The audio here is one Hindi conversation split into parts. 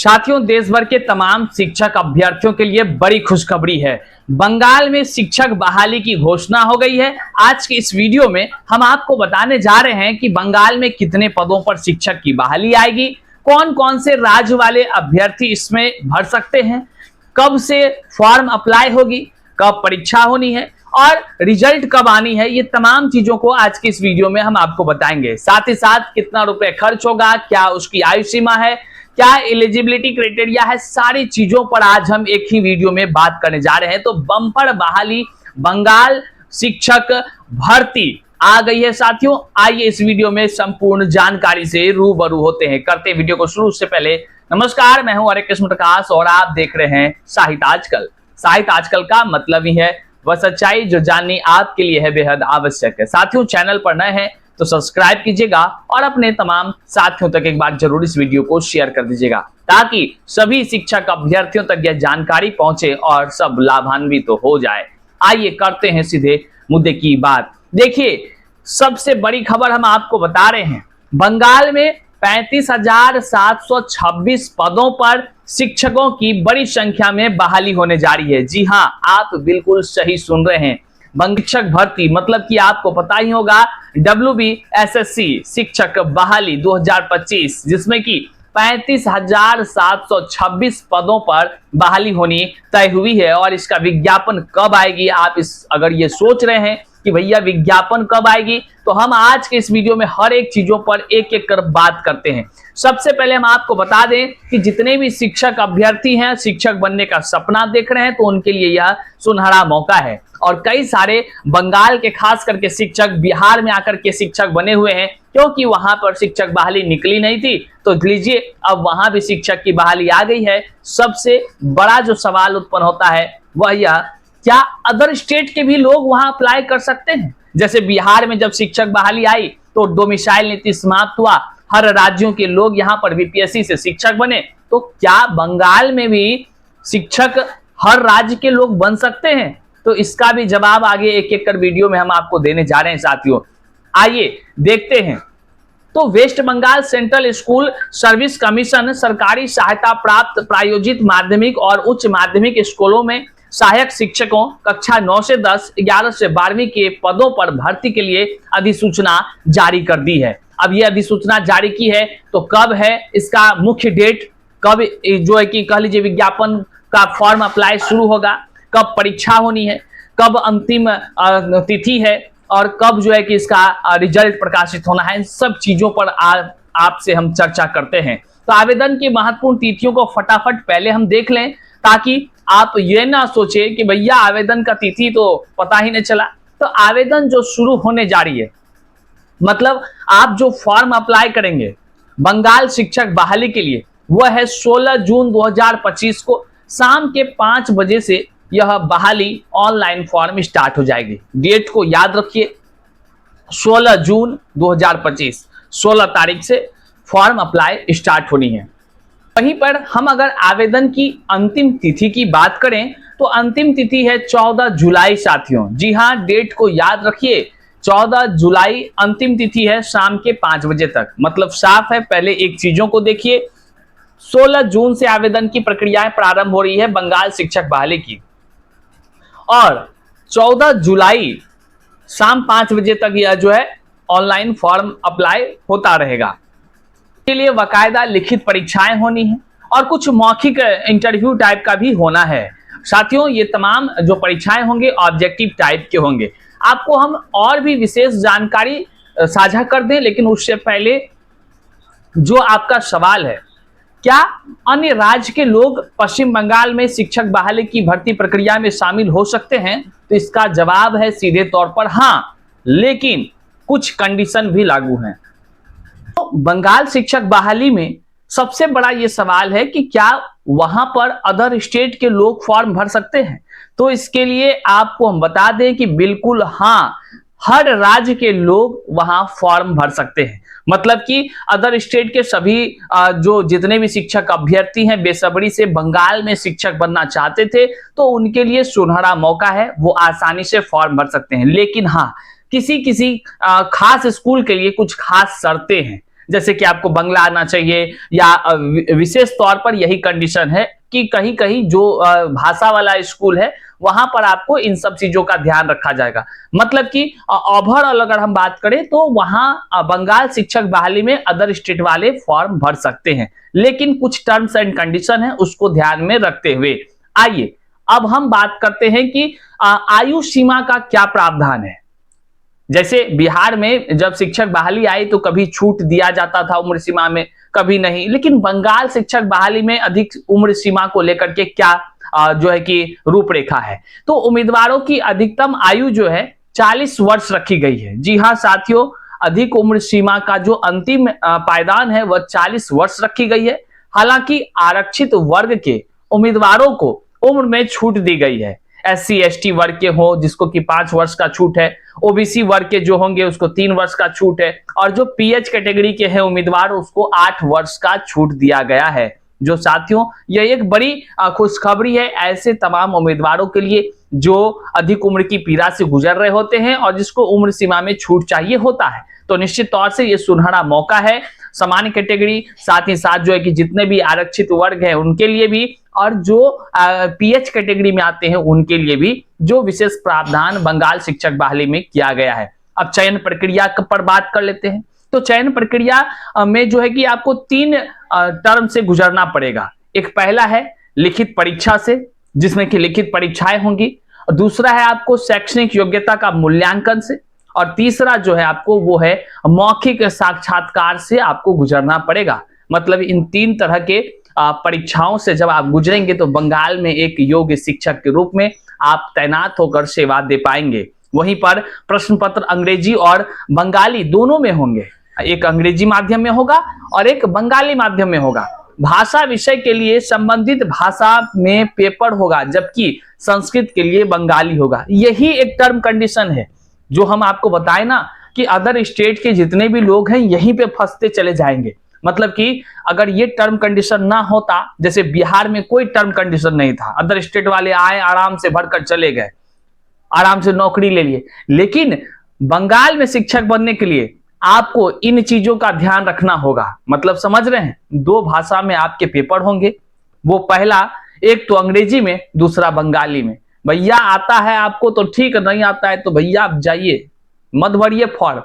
साथियों, देश भर के तमाम शिक्षक अभ्यर्थियों के लिए बड़ी खुशखबरी है। बंगाल में शिक्षक बहाली की घोषणा हो गई है। आज के इस वीडियो में हम आपको बताने जा रहे हैं कि बंगाल में कितने पदों पर शिक्षक की बहाली आएगी, कौन कौन से राज्य वाले अभ्यर्थी इसमें भर सकते हैं, कब से फॉर्म अप्लाई होगी, कब परीक्षा होनी है और रिजल्ट कब आनी है। ये तमाम चीजों को आज की इस वीडियो में हम आपको बताएंगे। साथ ही साथ कितना रुपए खर्च होगा, क्या उसकी आयु सीमा है, क्या एलिजिबिलिटी क्राइटेरिया है, सारी चीजों पर आज हम एक ही वीडियो में बात करने जा रहे हैं। तो बम्पर बहाली बंगाल शिक्षक भर्ती आ गई है। साथियों, आइए इस वीडियो में संपूर्ण जानकारी से रूबरू होते हैं। करते वीडियो को शुरू से पहले नमस्कार, मैं हूं हरे कृष्ण प्रकाश और आप देख रहे हैं साहित्य आजकल। साहित्य आजकल का मतलब ही है वह सच्चाई जो जाननी आपके लिए है बेहद आवश्यक है। साथियों, चैनल पर नए हैं तो सब्सक्राइब कीजिएगा और अपने तमाम साथियों तक एक बार जरूर इस वीडियो को शेयर कर दीजिएगा ताकि सभी शिक्षक अभ्यर्थियों तक यह जानकारी पहुंचे और सब लाभान्वित तो हो जाए। आइए करते हैं सीधे मुद्दे की बात। देखिए, सबसे बड़ी खबर हम आपको बता रहे हैं, बंगाल में 35,726 पदों पर शिक्षकों की बड़ी संख्या में बहाली होने जा रही है। जी हां, आप बिल्कुल सही सुन रहे हैं। शिक्षक भर्ती मतलब कि आपको पता ही होगा WBSSC शिक्षक बहाली 2025, जिसमें कि 35,726 पदों पर बहाली होनी तय हुई है। और इसका विज्ञापन कब आएगी, आप अगर ये सोच रहे हैं कि भैया विज्ञापन कब आएगी, तो हम आज के इस वीडियो में हर एक चीजों पर एक एक कर बात करते हैं। सबसे पहले हम आपको बता दें कि जितने भी शिक्षक अभ्यर्थी हैं, शिक्षक बनने का सपना देख रहे हैं, तो उनके लिए यह सुनहरा मौका है। और कई सारे बंगाल के खास करके शिक्षक बिहार में आकर के शिक्षक बने हुए हैं, क्योंकि वहां पर शिक्षक बहाली निकली नहीं थी। तो लीजिए, अब वहां भी शिक्षक की बहाली आ गई है। सबसे बड़ा जो सवाल उत्पन्न होता है वह यह, क्या अदर स्टेट के भी लोग वहां अप्लाई कर सकते हैं? जैसे बिहार में जब शिक्षक बहाली आई तो डोमिसाइल नीति समाप्त हुआ, हर राज्यों के लोग यहां पर बीपीएससी से शिक्षक बने। तो क्या बंगाल में भी शिक्षक हर राज्य के लोग बन सकते हैं? तो इसका भी जवाब आगे एक एक कर वीडियो में हम आपको देने जा रहे हैं। साथियों, आइए देखते हैं। तो West Bengal central school service commission सरकारी सहायता प्राप्त प्रायोजित माध्यमिक और उच्च माध्यमिक स्कूलों में सहायक शिक्षकों कक्षा 9 से 10, 11 से 12वीं के पदों पर भर्ती के लिए अधिसूचना जारी कर दी है। अब यह अधिसूचना जारी की है तो कब है इसका मुख्य डेट, कब जो है कि कह लीजिए विज्ञापन का फॉर्म अप्लाई शुरू होगा, कब परीक्षा होनी है, कब अंतिम तिथि है और कब जो है कि इसका रिजल्ट प्रकाशित होना है, इन सब चीजों पर आपसे हम चर्चा करते हैं। तो आवेदन की महत्वपूर्ण तिथियों को फटाफट पहले हम देख लें ताकि आप ये ना सोचे कि भैया आवेदन का तिथि तो पता ही नहीं चला। तो आवेदन जो शुरू होने जा रही है, मतलब आप जो फॉर्म अप्लाई करेंगे बंगाल शिक्षक बहाली के लिए, वह है 16 जून 2025 को शाम के 5 बजे से यह बहाली ऑनलाइन फॉर्म स्टार्ट हो जाएगी। डेट को याद रखिए, 16 जून 2025, 16 तारीख से फॉर्म अप्लाई स्टार्ट होनी है। वहीं पर हम अगर आवेदन की अंतिम तिथि की बात करें तो अंतिम तिथि है 14 जुलाई। साथियों, जी हां, डेट को याद रखिए, 14 जुलाई अंतिम तिथि है शाम के 5 बजे तक। मतलब साफ है। पहले एक चीजों को देखिए, 16 जून से आवेदन की प्रक्रियाएं प्रारंभ हो रही है बंगाल शिक्षक बहाली की, और 14 जुलाई शाम 5 बजे तक यह जो है ऑनलाइन फॉर्म अप्लाई होता रहेगा। के लिए बाकायदा लिखित परीक्षाएं होनी है और कुछ मौखिक इंटरव्यू टाइप का भी होना है। साथियों, ये तमाम जो परीक्षाएं होंगे ऑब्जेक्टिव टाइप के होंगे। आपको हम और भी विशेष जानकारी साझा कर दें, लेकिन उससे पहले जो आपका सवाल है, क्या अन्य राज्य के लोग पश्चिम बंगाल में शिक्षक बहाली की भर्ती प्रक्रिया में शामिल हो सकते हैं? तो इसका जवाब है सीधे तौर पर हां, लेकिन कुछ कंडीशन भी लागू हैं। तो बंगाल शिक्षक बहाली में सबसे बड़ा यह सवाल है कि क्या वहां पर अदर स्टेट के लोग फॉर्म भर सकते हैं? तो इसके लिए आपको हम बता दें कि बिल्कुल हां, हर राज्य के लोग वहां फॉर्म भर सकते हैं। मतलब कि अदर स्टेट के सभी जो जितने भी शिक्षक अभ्यर्थी हैं, बेसब्री से बंगाल में शिक्षक बनना चाहते थे, तो उनके लिए सुनहरा मौका है, वो आसानी से फॉर्म भर सकते हैं। लेकिन हाँ, किसी किसी खास स्कूल के लिए कुछ खास शर्तें हैं। जैसे कि आपको बंगला आना चाहिए, या विशेष तौर पर यही कंडीशन है कि कहीं कहीं जो भाषा वाला स्कूल है वहां पर आपको इन सब चीजों का ध्यान रखा जाएगा। मतलब कि ओवरऑल अगर हम बात करें तो वहां बंगाल शिक्षक बहाली में अदर स्टेट वाले फॉर्म भर सकते हैं, लेकिन कुछ टर्म्स एंड कंडीशन है उसको ध्यान में रखते हुए। आइए अब हम बात करते हैं कि आयु सीमा का क्या प्रावधान है। जैसे बिहार में जब शिक्षक बहाली आई तो कभी छूट दिया जाता था उम्र सीमा में, कभी नहीं, लेकिन बंगाल शिक्षक बहाली में अधिक उम्र सीमा को लेकर के क्या जो है कि रूपरेखा है। तो उम्मीदवारों की अधिकतम आयु जो है 40 वर्ष रखी गई है। जी हाँ साथियों, अधिक उम्र सीमा का जो अंतिम पायदान है वह 40 वर्ष रखी गई है। हालांकि आरक्षित वर्ग के उम्मीदवारों को उम्र में छूट दी गई है। SC ST वर्ग के हो जिसको कि 5 वर्ष का छूट है, OBC वर्ग के जो होंगे उसको 3 वर्ष का छूट है, और जो PH कैटेगरी के हैं उम्मीदवार उसको 8 वर्ष का छूट दिया गया है। जो साथियों यह एक बड़ी खुशखबरी है ऐसे तमाम उम्मीदवारों के लिए जो अधिक उम्र की पीड़ा से गुजर रहे होते हैं और जिसको उम्र सीमा में छूट चाहिए होता है। तो निश्चित तौर से ये सुनहरा मौका है सामान्य कैटेगरी, साथ ही साथ जो है कि जितने भी आरक्षित वर्ग हैं उनके लिए भी, और जो PH कैटेगरी में आते हैं उनके लिए भी जो विशेष प्रावधान बंगाल शिक्षक बहाली में किया गया है। अब चयन प्रक्रिया पर बात कर लेते हैं। तो चयन प्रक्रिया में जो है कि आपको 3 टर्म से गुजरना पड़ेगा। एक पहला है लिखित परीक्षा से, जिसमें कि लिखित परीक्षाएं होंगी, और दूसरा है आपको शैक्षणिक योग्यता का मूल्यांकन से, और तीसरा जो है आपको वो है मौखिक साक्षात्कार से आपको गुजरना पड़ेगा। मतलब इन 3 तरह के परीक्षाओं से जब आप गुजरेंगे तो बंगाल में एक योग्य शिक्षक के रूप में आप तैनात होकर सेवा दे पाएंगे। वहीं पर प्रश्न पत्र अंग्रेजी और बंगाली दोनों में होंगे, एक अंग्रेजी माध्यम में होगा और एक बंगाली माध्यम में होगा। भाषा विषय के लिए संबंधित भाषा में पेपर होगा, जबकि संस्कृत के लिए बंगाली होगा। यही एक टर्म कंडीशन है जो हम आपको बताए ना कि अदर स्टेट के जितने भी लोग हैं यहीं पे फंसते चले जाएंगे। मतलब कि अगर ये टर्म कंडीशन ना होता, जैसे बिहार में कोई टर्म कंडीशन नहीं था, अदर स्टेट वाले आए आराम से भरकर चले गए, आराम से नौकरी ले लिए, लेकिन बंगाल में शिक्षक बनने के लिए आपको इन चीजों का ध्यान रखना होगा। मतलब समझ रहे हैं, 2 भाषा में आपके पेपर होंगे, वो पहला एक तो अंग्रेजी में, दूसरा बंगाली में। भैया आता है आपको तो ठीक, नहीं आता है तो भैया आप जाइए, मत भरिए फॉर्म।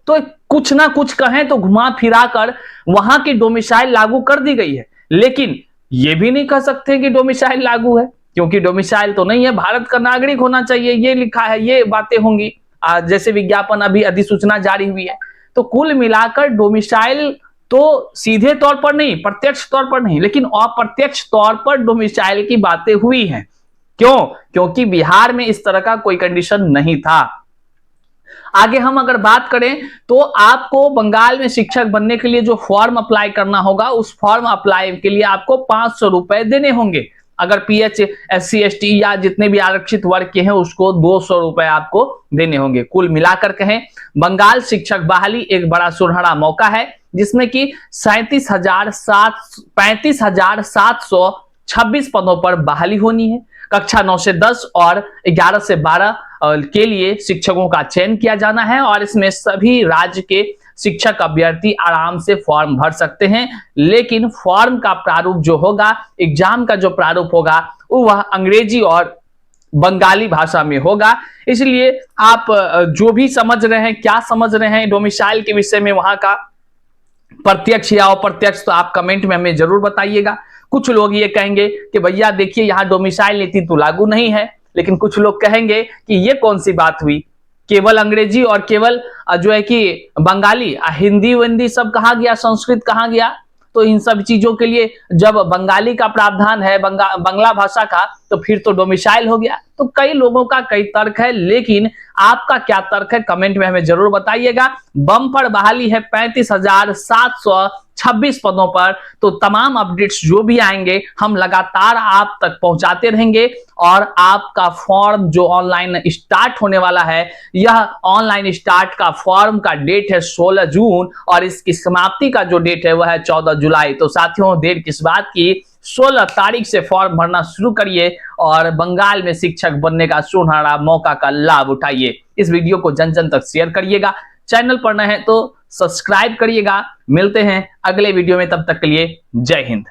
तो कुछ ना कुछ कहें तो घुमा फिरा कर वहां की डोमिसाइल लागू कर दी गई है, लेकिन ये भी नहीं कह सकते कि डोमिसाइल लागू है, क्योंकि डोमिसाइल तो नहीं है, भारत का नागरिक होना चाहिए, ये लिखा है, ये बातें होंगी। जैसे विज्ञापन अभी अधिसूचना जारी हुई है। तो कुल मिलाकर डोमिसाइल तो सीधे तौर पर नहीं, प्रत्यक्ष तौर पर नहीं, लेकिन अप्रत्यक्ष तौर पर डोमिसाइल की बातें हुई हैं। क्यों? क्योंकि बिहार में इस तरह का कोई कंडीशन नहीं था। आगे हम अगर बात करें तो आपको बंगाल में शिक्षक बनने के लिए जो फॉर्म अप्लाई करना होगा, उस फॉर्म अप्लाई के लिए आपको 500 रुपए देने होंगे। अगर PH SC ST या जितने भी आरक्षित वर्ग के हैं उसको 200 रुपए आपको देने होंगे। कुल मिलाकर कहें बंगाल शिक्षक बहाली एक बड़ा सुनहरा मौका है, जिसमें कि 35,726 पदों पर बहाली होनी है। कक्षा 9 से 10 और 11 से 12 के लिए शिक्षकों का चयन किया जाना है, और इसमें सभी राज्य के शिक्षक अभ्यर्थी आराम से फॉर्म भर सकते हैं। लेकिन फॉर्म का प्रारूप जो होगा, एग्जाम का जो प्रारूप होगा, वह अंग्रेजी और बंगाली भाषा में होगा। इसलिए आप जो भी समझ रहे हैं, क्या समझ रहे हैं डोमिसाइल के विषय में, वहां का प्रत्यक्ष या अप्रत्यक्ष, तो आप कमेंट में हमें जरूर बताइएगा। कुछ लोग ये कहेंगे कि भैया देखिए यहाँ डोमिसाइल नीति तो लागू नहीं है, लेकिन कुछ लोग कहेंगे कि ये कौन सी बात हुई, केवल अंग्रेजी और केवल जो है कि बंगाली, हिंदी विंदी सब कहाँ गया, संस्कृत कहाँ गया। तो इन सब चीजों के लिए जब बंगाली का प्रावधान है, बंगला भाषा का, तो फिर तो डोमिसाइल हो गया। तो कई लोगों का कई तर्क है, लेकिन आपका क्या तर्क है कमेंट में हमें जरूर बताइएगा। बम्पर बहाली है 35,726 पदों पर। तो तमाम अपडेट्स जो भी आएंगे हम लगातार आप तक पहुंचाते रहेंगे, और आपका फॉर्म जो ऑनलाइन स्टार्ट होने वाला है, यह ऑनलाइन स्टार्ट का फॉर्म का डेट है 16 जून, और इसकी समाप्ति का जो डेट है वह है 14 जुलाई। तो साथियों देर किस बात की, 16 तारीख से फॉर्म भरना शुरू करिए और बंगाल में शिक्षक बनने का सुनहरा मौका का लाभ उठाइए। इस वीडियो को जन जन तक शेयर करिएगा, चैनल पर नए हैं तो सब्सक्राइब करिएगा। मिलते हैं अगले वीडियो में, तब तक के लिए जय हिंद।